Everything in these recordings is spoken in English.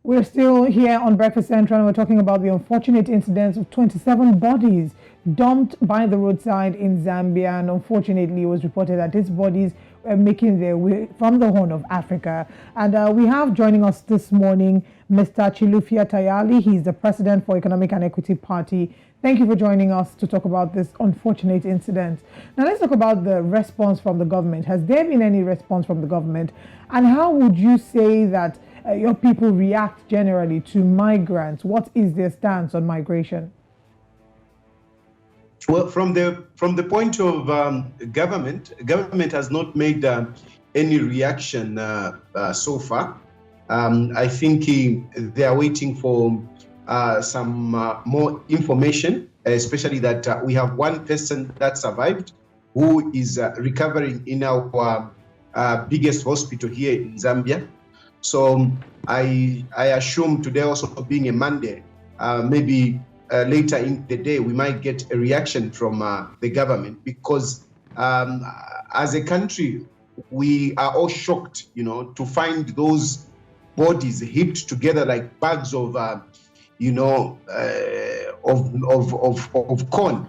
We're still here on Breakfast Central and we're talking about the unfortunate incidents of 27 bodies dumped by the roadside in Zambia. And unfortunately, it was reported that these bodies were making their way from the Horn of Africa. And we have joining us this morning Mr. Chilufya Tayali. He's the president for Economic and Equity Party. Thank you for joining us to talk about this unfortunate incident. Now, let's talk about the response from the government. Has there been any response from the government? And how would you say that your people react generally to migrants? What is their stance on migration? Well, from the point of government has not made any reaction so far. I think they are waiting for some more information, especially that we have one person that survived who is recovering in our biggest hospital here in Zambia. So I assume today also being a Monday, maybe later in the day, we might get a reaction from the government, because as a country, we are all shocked, to find those bodies heaped together like bags of, of corn.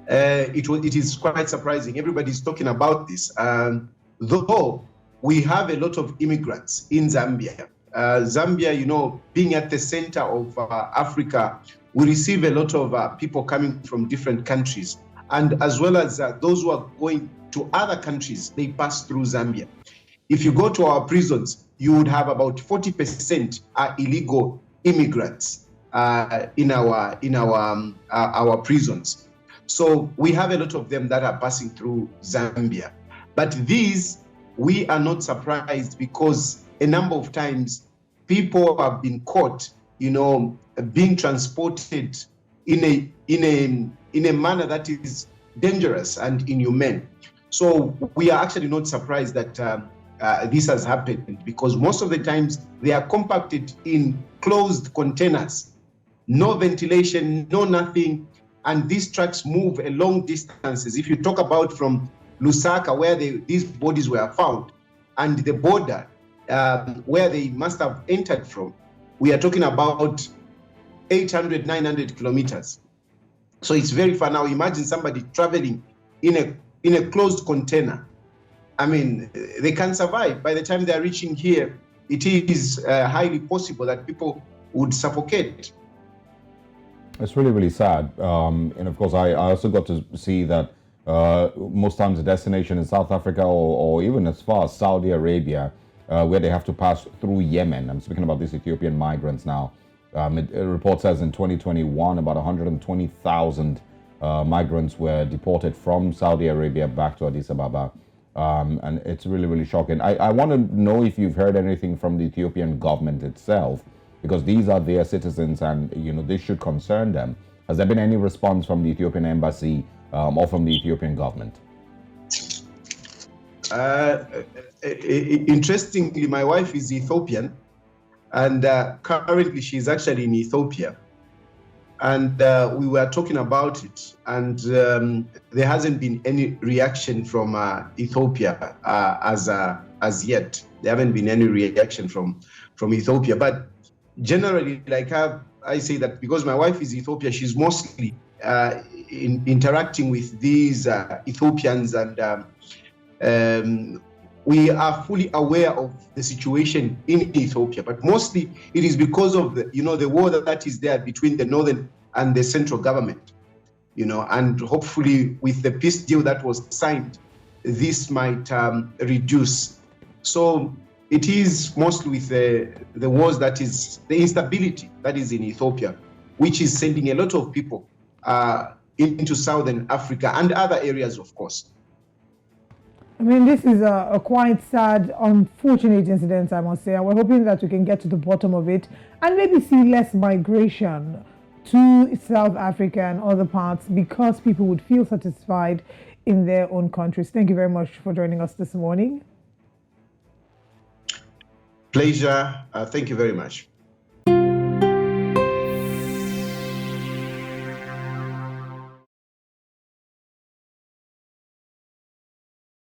It is quite surprising. Everybody's talking about this. Though we have a lot of immigrants in Zambia. Zambia, being at the center of Africa, we receive a lot of people coming from different countries. And as well as those who are going to other countries, they pass through Zambia. If you go to our prisons, you would have about 40% are illegal immigrants in our prisons. So we have a lot of them that are passing through Zambia. But these, we are not surprised, because a number of times people have been caught, being transported in a manner that is dangerous and inhumane. So we are actually not surprised that this has happened, because most of the times they are compacted in closed containers, no ventilation, no nothing, and these trucks move a long distances. If you talk about from Lusaka, where these bodies were found, and the border where they must have entered from, we are talking about 800, 900 kilometers. So it's very far. Now imagine somebody traveling in a closed container. I mean, they can survive. By the time they are reaching here, it is highly possible that people would suffocate. It's really, really sad. And of course, I also got to see that most times the destination in South Africa or even as far as Saudi Arabia, where they have to pass through Yemen. I'm speaking about these Ethiopian migrants now. A report says in 2021, about 120,000 migrants were deported from Saudi Arabia back to Addis Ababa. And it's really, really shocking. I want to know if you've heard anything from the Ethiopian government itself, because these are their citizens and, this should concern them. Has there been any response from the Ethiopian embassy or from the Ethiopian government? Interestingly, my wife is Ethiopian, and currently she's actually in Ethiopia. And we were talking about it, and there hasn't been any reaction from Ethiopia as yet. There haven't been any reaction from Ethiopia. But generally, like I say that because my wife is Ethiopia, she's mostly interacting with these Ethiopians, and we are fully aware of the situation in Ethiopia. But mostly it is because of the war that is there between the northern and the central government, and hopefully with the peace deal that was signed, this might reduce. So it is mostly with the wars, that is the instability that is in Ethiopia, which is sending a lot of people into Southern Africa and other areas, of course. I mean, this is a quite sad, unfortunate incident, I must say, and we're hoping that we can get to the bottom of it and maybe see less migration to South Africa and other parts, because people would feel satisfied in their own countries. Thank you very much for joining us this morning. Pleasure. Thank you very much.